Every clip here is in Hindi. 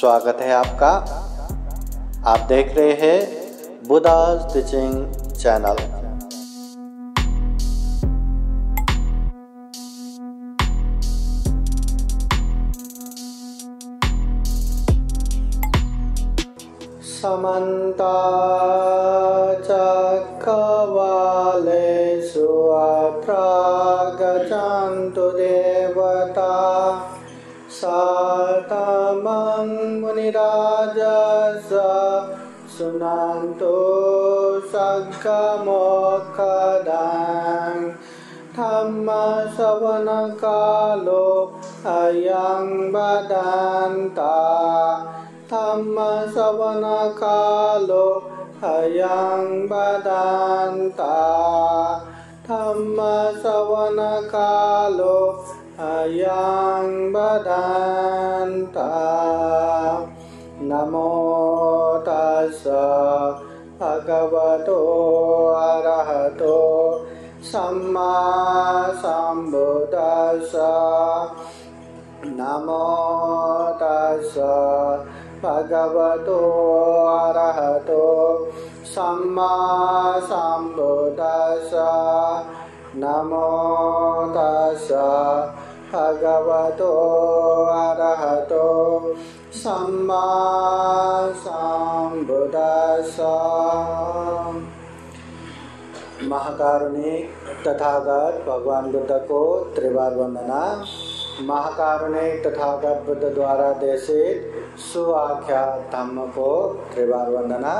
स्वागत है आपका। आप देख रहे हैं बुद्धा's टीचिंग चैनल। समन्ता चक्रवालेषु अत्र गच्छन्तु देवता सातमं मुनिराजस्य शृण्वन्तु सद्गमोक्षदां धम्मश्रवणकालो अयं वदन्ता धम्मश्रवणकालो अयं वदन्ता धम्मश्रवणकालो अयं वदन्ता। नमो तस्सै भगवतो अरहतो सम्मा सम्बुद्दस्सै। नमो तस्सै भगवतो अरहतो सम्मा सम्बुद्दस्सै। नमो तस्सै भगवतो अरहतो सम्मा सम्बुद्दस्सै। महाकारुणिक तथागत भगवान बुद्ध को त्रिवार वंदना। महाकारुणिक तथागत बुद्ध द्वारा देशित सुआख्यात धम्म को त्रिवार वंदना।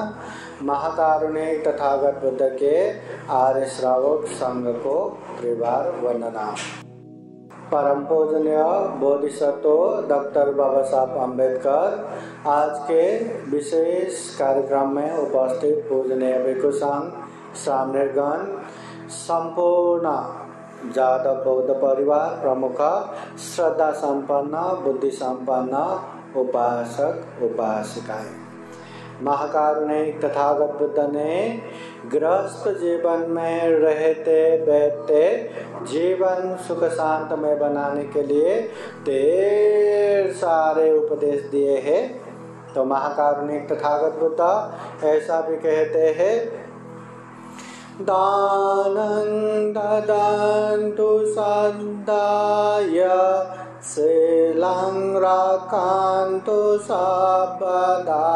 महाकारुणिक तथागत बुद्ध के आर्य श्रावक संघ को त्रिवार वंदना। परम पूजनीय बोधिसत्व डॉक्टर बाबा साहब अम्बेडकर आज के विशेष कार्यक्रम में उपस्थित पूजनीय भिक्षु संघ सामनेरगण संपूर्ण जादव बौद्ध परिवार प्रमुख श्रद्धा संपन्न बुद्धि संपन्न उपासक उपासिकाएं। महाकारुणिक तथागत बुद्ध ने गृहस्थ जीवन में रहते बैठते जीवन सुख शांत में बनाने के लिए ढेर सारे उपदेश दिए हैं। तो महाकारुणिक तथागत बुद्ध ऐसा भी कहते हैं, दानं ददन्तु सद्दाय शीलं रक्षन्तु सर्वदा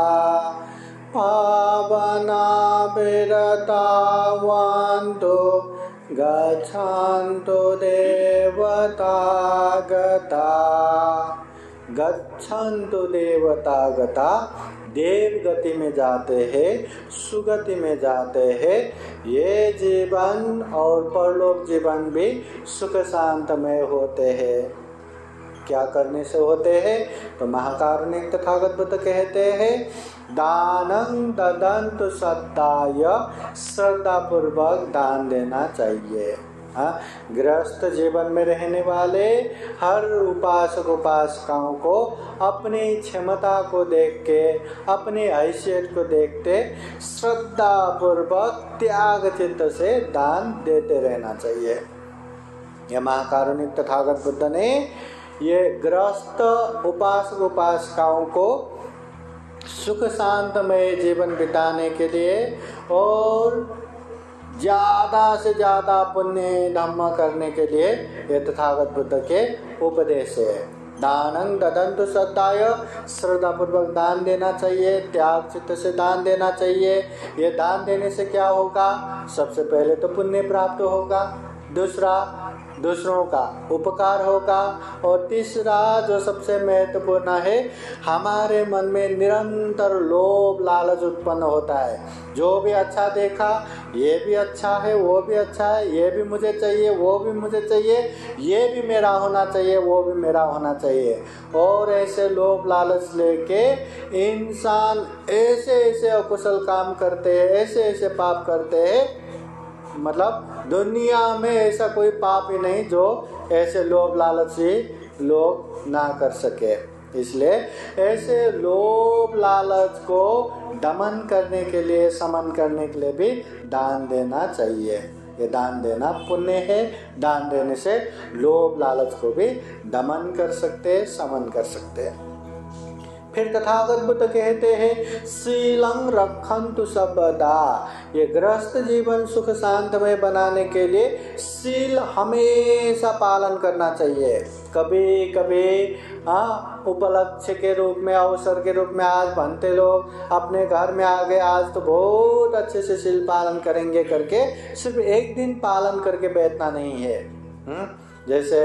पावना विरतावन्तु गच्छन्तु देवतागता। गच्छन्तु देवतागता, देव गति में जाते हैं, सुगति में जाते हैं। ये जीवन और परलोक जीवन भी सुख शांतमय होते हैं। क्या करने से होते हैं? तो महाकारुणिक तथागत बुद्ध कहते हैं, दानं ददन्तु सद्दाय, श्रद्धा पूर्वक दान देना चाहिए। गृहस्थ जीवन में रहने वाले हर उपासक उपासिकाओं को अपनी क्षमता को देख के, अपनी हैसियत को देखते श्रद्धा पूर्वक त्याग चित्त से दान देते रहना चाहिए। यह महाकारुणिक तथागत बुद्ध ने ये गृहस्थ उपासक उपासिकाओं को सुख शांतमय जीवन बिताने के लिए और ज्यादा से ज्यादा पुण्य धम्म करने के लिए ये तथागत बुद्ध के उपदेश है। दानं ददन्तु सद्दाय, श्रद्धा पूर्वक दान देना चाहिए, त्याग चित्त से दान देना चाहिए। ये दान देने से क्या होगा? सबसे पहले तो पुण्य प्राप्त होगा, दूसरा दूसरों का उपकार होगा, और तीसरा जो सबसे महत्वपूर्ण है, हमारे मन में निरंतर लोभ लालच उत्पन्न होता है। जो भी अच्छा देखा, ये भी अच्छा है, वो भी अच्छा है, ये भी मुझे चाहिए, वो भी मुझे चाहिए, ये भी मेरा होना चाहिए, वो भी मेरा होना चाहिए। और ऐसे लोभ लालच लेके इंसान ऐसे ऐसे अकुशल काम करते हैं, ऐसे ऐसे पाप करते हैं। मतलब दुनिया में ऐसा कोई पाप ही नहीं जो ऐसे लोभ लालची लोग ना कर सके। इसलिए ऐसे लोभ लालच को दमन करने के लिए, समन करने के लिए भी दान देना चाहिए। ये दान देना पुण्य है। दान देने से लोभ लालच को भी दमन कर सकते हैं, समन कर सकते हैं। फिर तथागत बुद्ध कहते हैं शीलं रक्षन्तु सर्वदा। ये गृहस्थ जीवन सुख शांतमय बनाने के लिए शील हमेशा पालन करना चाहिए। कभी कभी उपलक्ष्य के रूप में, अवसर के रूप में आज बनते लोग अपने घर में आ गए, आज तो बहुत अच्छे से शील पालन करेंगे करके सिर्फ एक दिन पालन करके बैठना नहीं है। जैसे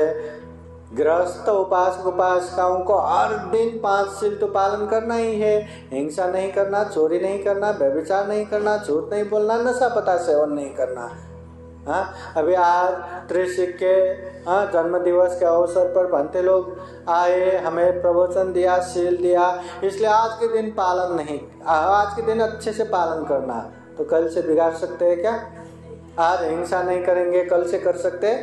गृहस्थ उपासक उपासिकाओं को हर दिन 5 शील तो पालन करना ही है। हिंसा नहीं करना, चोरी नहीं करना, व्यभिचार नहीं करना, झूठ नहीं बोलना, नशा पता सेवन नहीं करना। अभी आज त्रिशिक के जन्म दिवस के अवसर पर बनते लोग आए, हमें प्रवचन दिया, शील दिया, इसलिए आज के दिन पालन नहीं, आज के दिन अच्छे से पालन करना। तो कल से बिगाड़ सकते हैं क्या? आज हिंसा नहीं करेंगे, कल से कर सकते?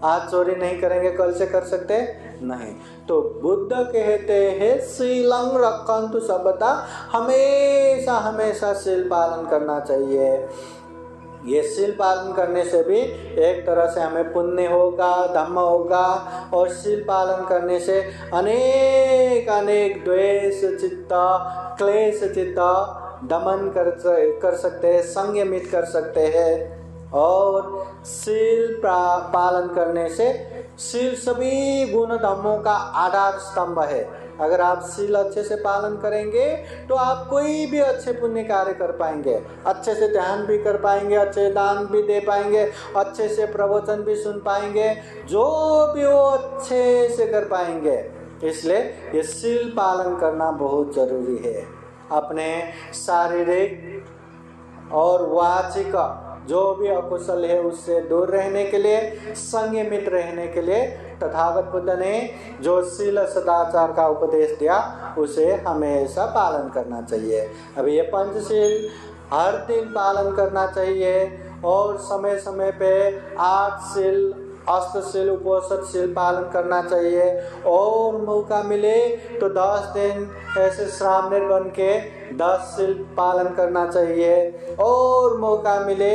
आज चोरी नहीं करेंगे, कल से कर सकते नहीं। तो बुद्ध कहते हैं शीलं रक्षन्तु सर्वदा, हमेशा हमेशा शील पालन करना चाहिए। ये शील पालन करने से भी एक तरह से हमें पुण्य होगा, धम्म होगा, और शील पालन करने से अनेक अनेक द्वेष चित्त, क्लेश चित्त दमन कर सकते हैं, संयमित कर सकते हैं। और शील पालन करने से शील सभी गुण धर्मों का आधार स्तंभ है। अगर आप शील अच्छे से पालन करेंगे तो आप कोई भी अच्छे पुण्य कार्य कर पाएंगे, अच्छे से ध्यान भी कर पाएंगे, अच्छे दान भी दे पाएंगे, अच्छे से प्रवचन भी सुन पाएंगे, जो भी वो अच्छे से कर पाएंगे। इसलिए ये शील पालन करना बहुत जरूरी है। अपने शारीरिक और वाचिक जो भी अकुशल है उससे दूर रहने के लिए, संयमित रहने के लिए तथागत बुद्ध ने जो शील सदाचार का उपदेश दिया उसे हमेशा पालन करना चाहिए। अभी ये पंचशील हर दिन पालन करना चाहिए, और समय समय पे 8 शील, अष्टशील, उपोषद पालन करना चाहिए। और मौका मिले तो 10 दिन ऐसे श्रामणेर बन के 10 शील पालन करना चाहिए। और मौका मिले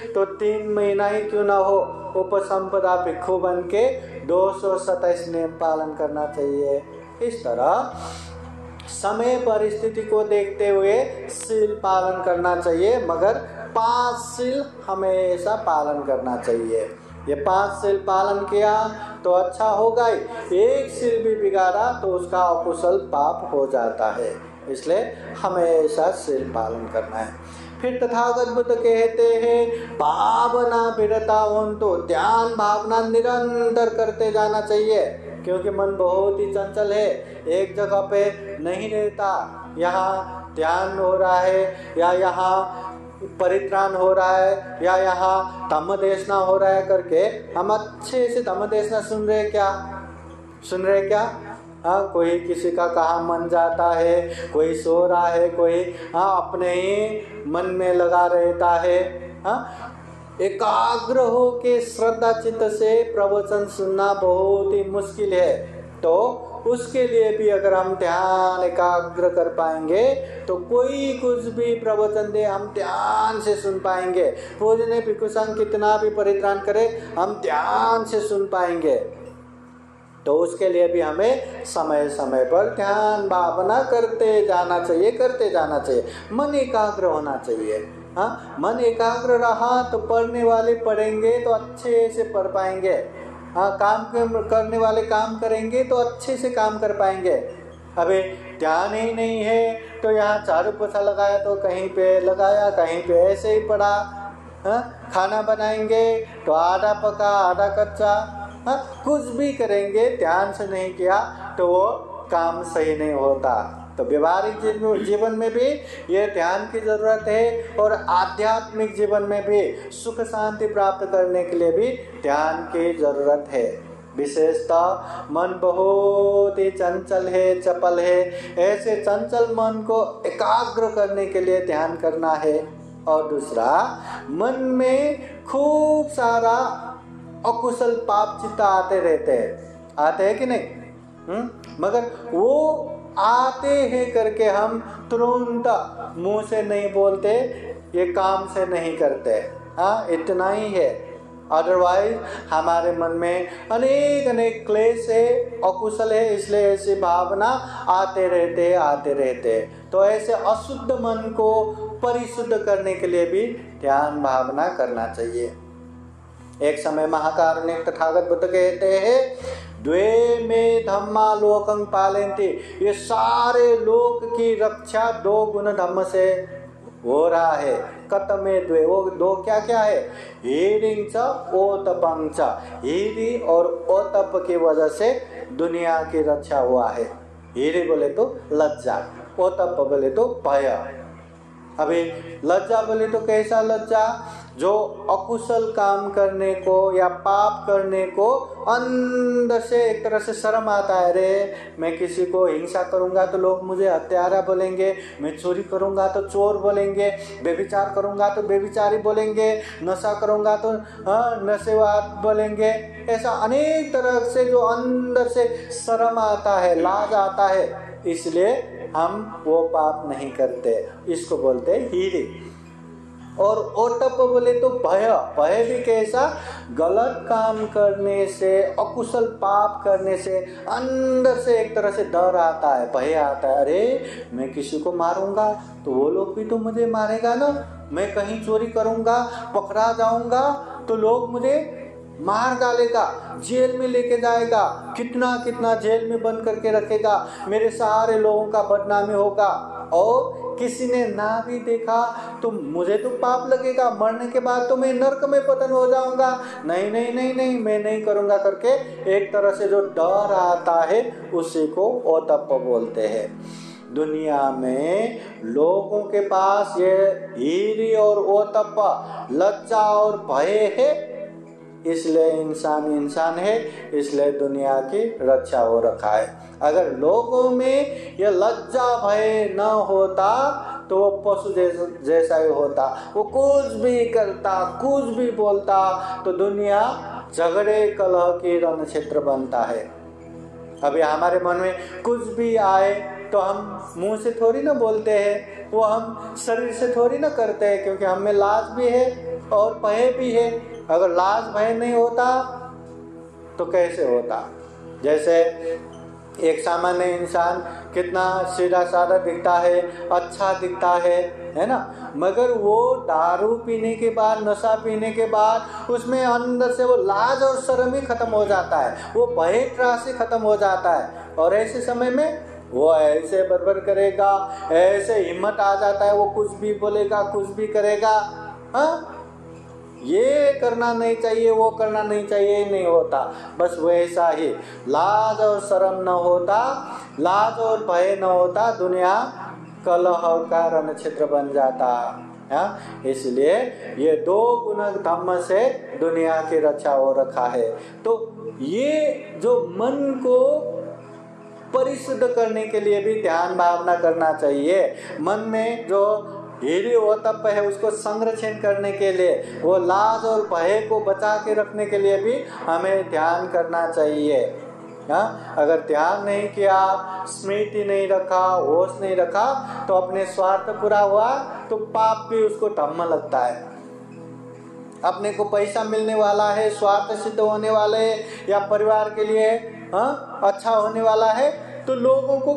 तो 3 महीना ही क्यों ना हो, उपसंपदा भिक्षु बन के 227 नियम पालन करना चाहिए। इस तरह समय परिस्थिति को देखते हुए शील पालन करना चाहिए, मगर 5 शील हमेशा पालन करना चाहिए। ये 5 शील पालन किया तो अच्छा होगा ही, एक शील भी बिगाड़ा तो उसका अकुशल पाप हो जाता है। इसलिए हमेशा शील पालन करना है। फिर तथागत बुद्ध कहते हैं भावना विरता हों, तो ध्यान भावना निरंतर करते जाना चाहिए, क्योंकि मन बहुत ही चंचल है, एक जगह पे नहीं रहता। यहाँ ध्यान हो रहा है, या यहाँ परित्राण हो रहा है, या यहाँ धम्म देशना हो रहा है करके हम अच्छे से धम्म देशना सुन रहे क्या? कोई किसी का कहा मन जाता है, कोई सो रहा है, कोई अपने ही मन में लगा रहता है। एकाग्र हो के श्रद्धा चित्त से प्रवचन सुनना बहुत ही मुश्किल है। तो उसके लिए भी अगर हम ध्यान एकाग्र कर पाएंगे तो कोई कुछ भी प्रवचन दे हम ध्यान से सुन पाएंगे। पूजने भिक्षु संघ कितना भी परित्राण करे हम ध्यान से सुन पाएंगे। तो उसके लिए भी हमें समय समय पर ध्यान भावना करते जाना चाहिए। मन एकाग्र होना चाहिए। मन एकाग्र रहा तो पढ़ने वाले पढ़ेंगे तो अच्छे से पढ़ पाएंगे। काम करने वाले काम करेंगे तो अच्छे से काम कर पाएंगे। अबे ध्यान ही नहीं है तो यहाँ झाड़ू पोछा लगाया तो कहीं पे लगाया, कहीं पे ऐसे ही पड़ा। खाना बनाएंगे तो आधा पका आधा कच्चा, कुछ भी करेंगे ध्यान से नहीं किया तो वो काम सही नहीं होता। तो व्यवहारिक जीवन में भी ये ध्यान की जरूरत है, और आध्यात्मिक जीवन में भी सुख शांति प्राप्त करने के लिए भी ध्यान की जरूरत है। विशेषतः मन बहुत ही चंचल है, चपल है, ऐसे चंचल मन को एकाग्र करने के लिए ध्यान करना है। और दूसरा, मन में खूब सारा अकुशल पाप चित्त आते रहते हैं कि नहीं? मगर वो आते हैं करके हम तुरंत मुंह से नहीं बोलते, ये काम से नहीं करते। इतना ही है। अदरवाइज हमारे मन में अनेक अनेक क्लेश है, अकुशल है, इसलिए ऐसी भावना आते रहते। तो ऐसे अशुद्ध मन को परिशुद्ध करने के लिए भी ध्यान भावना करना चाहिए। एक समय महाकारुणिक तथागत बुद्ध कहते हैं, द्वे में धम्मा लोकं पालयन्ति, ये सारे लोक की रक्षा दो गुण धम्म से हो रहा है। कतमे द्वे, वो दो क्या क्या है? हीरिं च ओतपं च, हीरी और ओतप की वजह से दुनिया की रक्षा हुआ है। हीरी बोले तो लज्जा, ओतप बोले तो भय। अभी लज्जा बोले तो कैसा लज्जा? जो अकुशल काम करने को या पाप करने को अंदर से एक तरह से शर्म आता है। अरे मैं किसी को हिंसा करूंगा तो लोग मुझे हत्यारा बोलेंगे, मैं चोरी करूंगा तो चोर बोलेंगे, बेविचार करूंगा तो बेविचारी बोलेंगे, नशा करूंगा तो नशेवाद बोलेंगे। ऐसा अनेक तरह से जो अंदर से शर्म आता है, लाज आता है, इसलिए हम वो पाप नहीं करते। इसको बोलते हैं हीरे। और ओटप बोले तो भय। भय भी कैसा? गलत काम करने से, अकुशल पाप करने से अंदर से एक तरह से डर आता है, भय आता है। अरे मैं किसी को मारूंगा तो वो लोग भी तो मुझे मारेगा ना, मैं कहीं चोरी करूंगा, पकड़ा जाऊंगा तो लोग मुझे मार डालेगा, जेल में लेके जाएगा, कितना कितना जेल में बंद करके रखेगा, मेरे सारे लोगों का बदनामी होगा। और किसी ने ना भी देखा तो मुझे तो पाप लगेगा, मरने के बाद तो मैं नर्क में पतन हो जाऊंगा। नहीं नहीं नहीं नहीं, मैं नहीं करूंगा करके एक तरह से जो डर आता है उसी को ओतप बोलते हैं। दुनिया में लोगों के पास ये हीरी और ओतप, लज्जा और भय है, इसलिए इंसान है, इसलिए दुनिया की रक्षा हो रखा है। अगर लोगों में यह लज्जा भय न होता तो वो पशु जैसा ही होता, वो कुछ भी करता, कुछ भी बोलता, तो दुनिया झगड़े कलह की रण क्षेत्र बनता है। अभी हमारे मन में कुछ भी आए तो हम मुंह से थोड़ी ना बोलते हैं, वो हम शरीर से थोड़ी ना करते हैं, क्योंकि हमें लाज भी है और भय भी है। अगर लाज भय नहीं होता तो कैसे होता? जैसे एक सामान्य इंसान कितना सीधा साधा दिखता है, अच्छा दिखता है ना, मगर वो दारू पीने के बाद, नशा पीने के बाद उसमें अंदर से वो लाज और शर्म ही खत्म हो जाता है, वो भय त्रास खत्म हो जाता है। और ऐसे समय में वो ऐसे बर्बर करेगा, ऐसे हिम्मत आ जाता है, वो कुछ भी बोलेगा, कुछ भी करेगा। हाँ, ये करना नहीं चाहिए, वो करना नहीं चाहिए, नहीं होता। बस वैसा ही लाज और शर्म न होता, लाज और भय न होता, दुनिया कलह का रण क्षेत्र बन जाता है। इसलिए ये दो गुण धम्म से दुनिया की रक्षा हो रखा है। तो ये जो मन को परिशुद्ध करने के लिए भी ध्यान भावना करना चाहिए। मन में जो हीरी ओतप है उसको संरक्षण करने के लिए, वो लाज और भय को बचा के रखने के लिए भी हमें ध्यान करना चाहिए। अगर ध्यान नहीं किया, स्मृति नहीं रखा, होश नहीं रखा, तो अपने स्वार्थ पूरा हुआ तो पाप भी उसको धम्म लगता है। अपने को पैसा मिलने वाला है, स्वार्थ सिद्ध होने वाले है, या परिवार के लिए अच्छा होने वाला है, तो लोगों को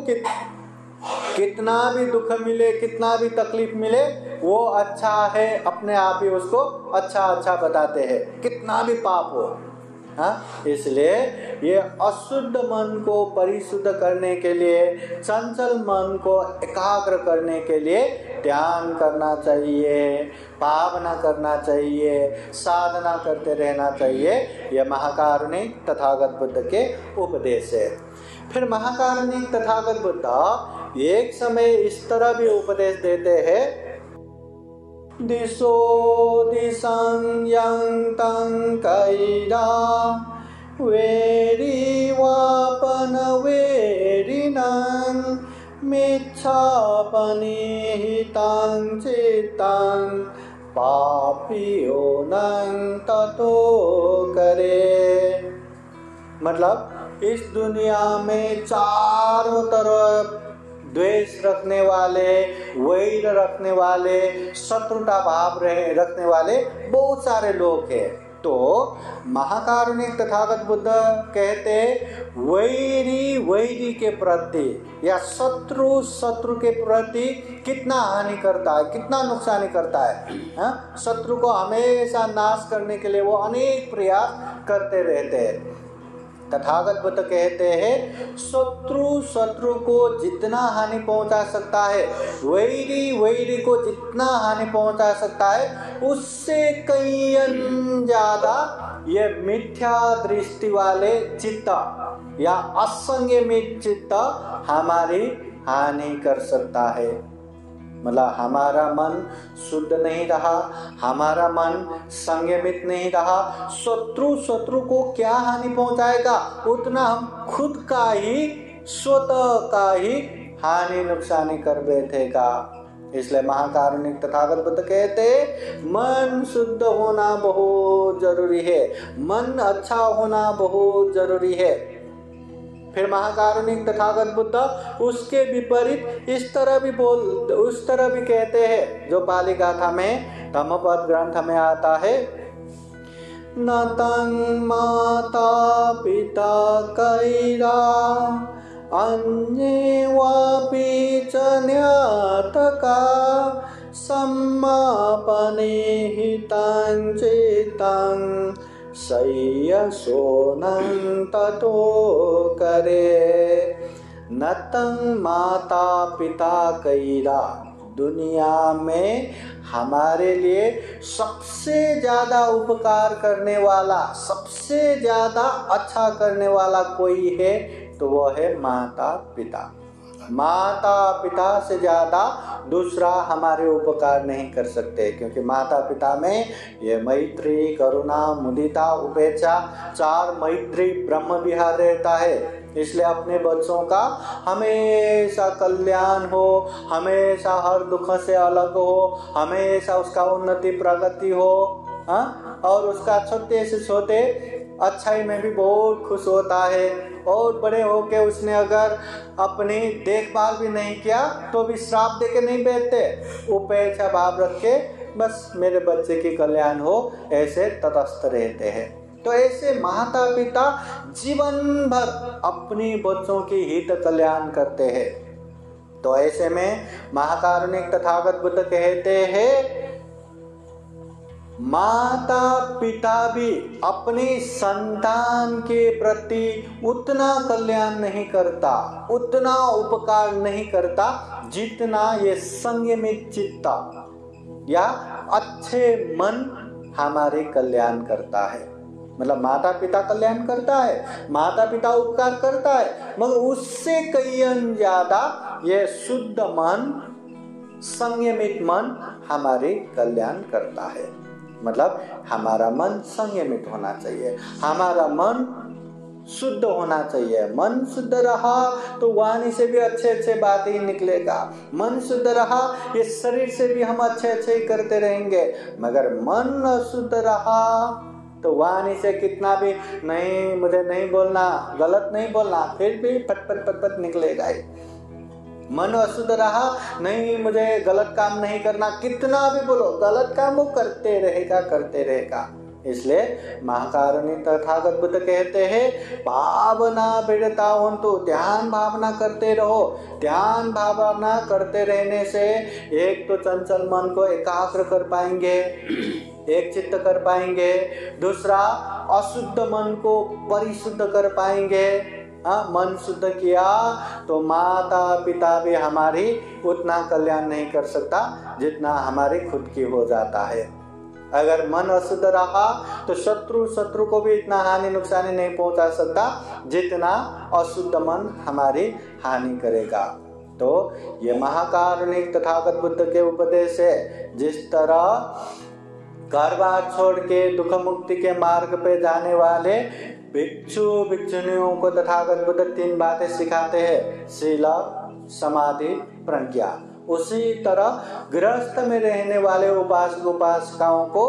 कितना भी दुख मिले, कितना भी तकलीफ मिले, वो अच्छा है, अपने आप ही उसको अच्छा बताते हैं, कितना भी पाप हो। इसलिए ये अशुद्ध मन को परिशुद्ध करने के लिए, चंचल मन को एकाग्र करने के लिए ध्यान करना चाहिए, भावना करना चाहिए, साधना करते रहना चाहिए। यह महाकारुणिक तथागत बुद्ध के उपदेश है। फिर महाकारुणिक तथागत बुद्ध एक समय इस तरह भी उपदेश देते हैं, दिशो दिशं यं तं कैरा वेरी वापन वेरिनं मिच्छापनि हितं चित्तं पापियो नं ततो करे। मतलब इस दुनिया में चारों तरफ द्वेष रखने वाले, वैर रखने वाले, शत्रुता भाव रखने वाले बहुत सारे लोग हैं। तो महाकारुणिक तथागत बुद्ध कहते वैरी के प्रति या शत्रु के प्रति कितना हानि करता है, कितना नुकसान करता है। शत्रु को हमेशा नाश करने के लिए वो अनेक प्रयास करते रहते हैं। तथागत बुद्ध कहते हैं शत्रु को जितना हानि पहुंचा सकता है, वैरी को जितना हानि पहुंचा सकता है, उससे कई ज्यादा ये मिथ्या दृष्टि वाले चित्त या असंयमित चित्त हमारी हानि कर सकता है। मतलब हमारा मन शुद्ध नहीं रहा, हमारा मन संयमित नहीं रहा, शत्रु को क्या हानि पहुंचाएगा, उतना हम खुद का ही स्वतः का ही हानि नुकसानी कर बैठेगा। इसलिए महाकारुणिक तथागत बुद्ध कहते मन शुद्ध होना बहुत जरूरी है, मन अच्छा होना बहुत जरूरी है। फिर महाकारुणिक तथागत बुद्ध उसके विपरीत उस तरह भी कहते हैं, जो पाली गाथा में धम्मपद ग्रंथ में आता है, न तं माता पिता कैरा अन्ये वापि च न्यातका सम्मापने हितं चेतं सय्यसोनं ततो करे। नतं माता पिता कैरा, दुनिया में हमारे लिए सबसे ज्यादा उपकार करने वाला, सबसे ज्यादा अच्छा करने वाला कोई है तो वो है माता पिता। माता पिता से ज्यादा दूसरा हमारे उपकार नहीं कर सकते, क्योंकि माता पिता में ये मैत्री, करुणा, मुदिता, उपेक्षा, चार मैत्री ब्रह्म विहार रहता है। इसलिए अपने बच्चों का हमेशा कल्याण हो, हमेशा हर दुख से अलग हो, हमेशा उसका उन्नति प्रगति हो, और उसका छोटे से छोटे अच्छाई में भी बहुत खुश होता है। और बड़े होके उसने अगर अपनी देखभाल भी नहीं किया तो भी श्राप दे के नहीं बैठते, उपेक्षा भाव रख के बस मेरे बच्चे की कल्याण हो, ऐसे तटस्थ रहते हैं। तो ऐसे माता पिता जीवन भर अपनी बच्चों की हित कल्याण करते हैं। तो ऐसे में महाकारुणिक तथागत बुद्ध कहते हैं माता पिता भी अपनी संतान के प्रति उतना कल्याण नहीं करता, उतना उपकार नहीं करता जितना ये संयमित चित्त या अच्छे मन हमारे कल्याण करता है। मतलब माता पिता कल्याण करता है, माता पिता उपकार करता है, मगर उससे कई ज्यादा ये शुद्ध मन, संयमित मन हमारे कल्याण करता है। मतलब हमारा मन संयमित होना चाहिए, हमारा मन शुद्ध होना चाहिए। मन शुद्ध रहा तो वाणी से भी अच्छे अच्छे बातें ही निकलेगा, मन शुद्ध रहा ये शरीर से भी हम अच्छे अच्छे ही करते रहेंगे। मगर मन अशुद्ध रहा तो वाणी से कितना भी नहीं, मुझे नहीं बोलना, गलत नहीं बोलना, फिर भी पट पट निकलेगा ही। मन अशुद्ध रहा, नहीं मुझे गलत काम नहीं करना, कितना भी बोलो गलत काम वो करते रहेगा। इसलिए महाकारुणिक तथागत बुद्ध कहते हैं भावना विरता होन्तु, ध्यान भावना करते रहो। ध्यान भावना करते रहने से एक तो चंचल मन को एकाग्र कर पाएंगे, एक चित्त कर पाएंगे, दूसरा अशुद्ध मन को परिशुद्ध कर पाएंगे। मन शुद्ध किया तो माता पिता भी हमारी उतना कल्याण नहीं कर सकता जितना हमारी खुद की हो जाता है। अगर मन अशुद्ध रहा तो शत्रु को भी इतना हानि नुकसानी नहीं पहुंचा सकता जितना अशुद्ध मन हमारी हानि करेगा। तो ये महाकारुणिक तथागत बुद्ध के उपदेश है। जिस तरह घर बार छोड़ के दुख मुक्ति के मार्ग पे जाने वाले भिक्षु भिक्षुणियों को तथागत बुद्ध 3 बातें सिखाते हैं, शील, समाधि, प्रज्ञा। उसी तरह गृहस्थ में रहने वाले उपासक उपासिकाओं को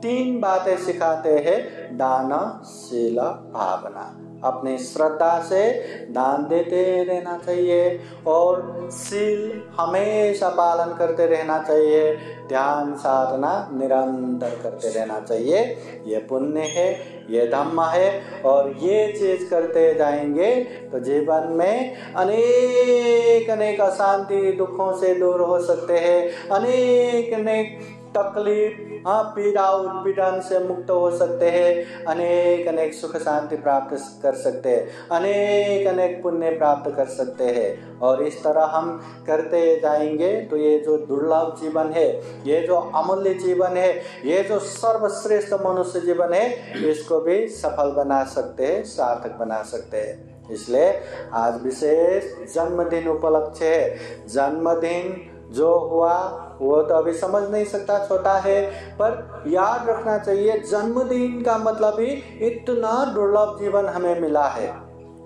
3 बातें सिखाते हैं दानशील भावना। अपनी श्रद्धा से दान देते रहना चाहिए और शील हमेशा पालन करते रहना चाहिए, ध्यान साधना निरंतर करते रहना चाहिए। ये पुण्य है, ये धम्म है और ये चीज करते जाएंगे तो जीवन में अनेक अनेक अशांति दुखों से दूर हो सकते हैं, अनेक अनेक तकलीफ पीड़ा उत्पीड़न से मुक्त हो सकते हैं, अनेक अनेक सुख शांति प्राप्त कर सकते हैं, अनेक अनेक पुण्य प्राप्त कर सकते हैं। और इस तरह हम करते जाएंगे तो ये जो दुर्लभ जीवन है, ये जो अमूल्य जीवन है, ये जो सर्वश्रेष्ठ मनुष्य जीवन है, इसको भी सफल बना सकते हैं, सार्थक बना सकते हैं। इसलिए आज विशेष जन्मदिन उपलक्ष्य है। जन्मदिन जो हुआ वो तो अभी समझ नहीं सकता, छोटा है, पर याद रखना चाहिए जन्मदिन का मतलब ही इतना दुर्लभ जीवन हमें मिला है।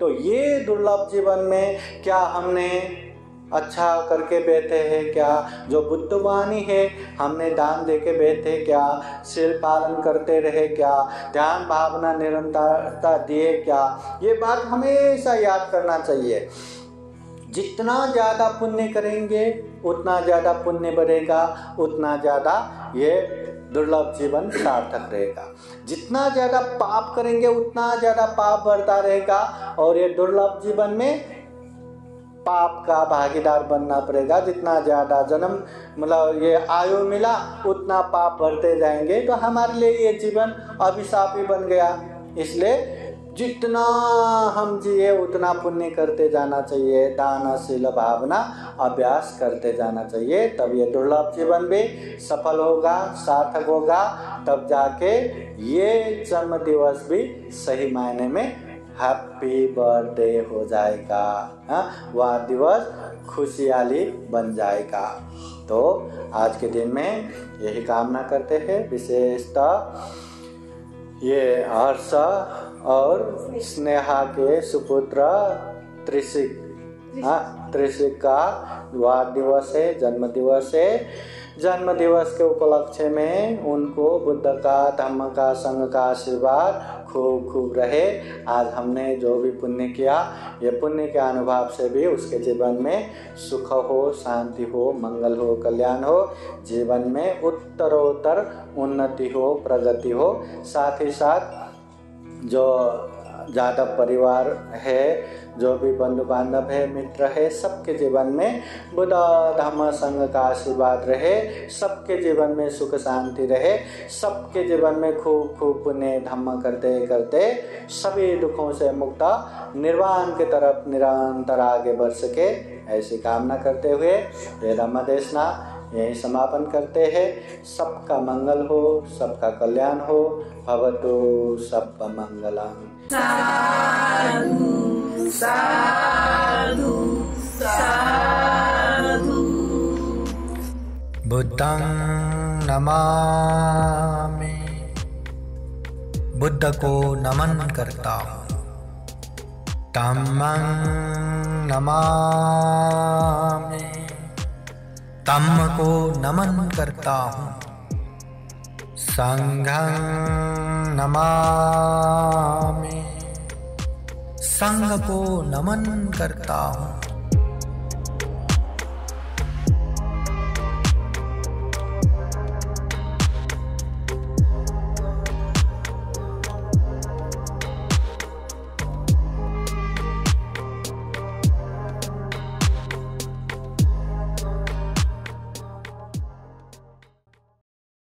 तो ये दुर्लभ जीवन में क्या हमने अच्छा करके बैठे हैं क्या? जो बुद्धवाणी है हमने दान दे के बैठे क्या? शील पालन करते रहे क्या? ध्यान भावना निरंतरता दिए क्या? ये बात हमेशा याद करना चाहिए। जितना ज़्यादा पुण्य करेंगे उतना ज़्यादा पुण्य बढ़ेगा, उतना ज़्यादा ये दुर्लभ जीवन सार्थक रहेगा। जितना ज़्यादा पाप करेंगे उतना ज़्यादा पाप बढ़ता रहेगा और ये दुर्लभ जीवन में पाप का भागीदार बनना पड़ेगा। जितना ज़्यादा जन्म मतलब ये आयु मिला उतना पाप बढ़ते जाएंगे, तो हमारे लिए ये जीवन अभिशाप ही बन गया। इसलिए जितना हम जिए उतना पुण्य करते जाना चाहिए, दानशील भावना अभ्यास करते जाना चाहिए, तब ये दुर्लभ जीवन भी सफल होगा, सार्थक होगा। तब जाके ये जन्म दिवस भी सही मायने में हैप्पी बर्थडे हो जाएगा। वह दिवस खुशहाली बन जाएगा। तो आज के दिन में यही कामना करते हैं। विशेषतः ये हर्ष और स्नेहा के सुपुत्र त्रिशिक का वार दिवस है, जन्म दिवस है। जन्म दिवस के उपलक्ष्य में उनको बुद्ध का धम्म का संघ का आशीर्वाद खूब खूब रहे। आज हमने जो भी पुण्य किया, ये पुण्य के अनुभव से भी उसके जीवन में सुख हो, शांति हो, मंगल हो, कल्याण हो, जीवन में उत्तरोत्तर उन्नति हो, प्रगति हो। साथ ही साथ जो ज़्यादा परिवार है, जो भी बंधु बांधव है, मित्र है, सबके जीवन में बुद्ध धम्म संघ का आशीर्वाद रहे, सबके जीवन में सुख शांति रहे, सबके जीवन में खूब खूब पुण्य धम्म करते करते सभी दुखों से मुक्त निर्वाण की तरफ निरंतर आगे बढ़ सके, ऐसी कामना करते हुए ये धम्म देशना यही समापन करते हैं। सबका मंगल हो, सबका कल्याण हो। भवतु सबका मंगलम। साधु साधु साधु। बुद्धं नमामि, बुद्ध को नमन करता हूँ। धम्मं नमामि, धम्म को नमन करता हूँ। संघं नमामि, संघ को नमन करता हूँ।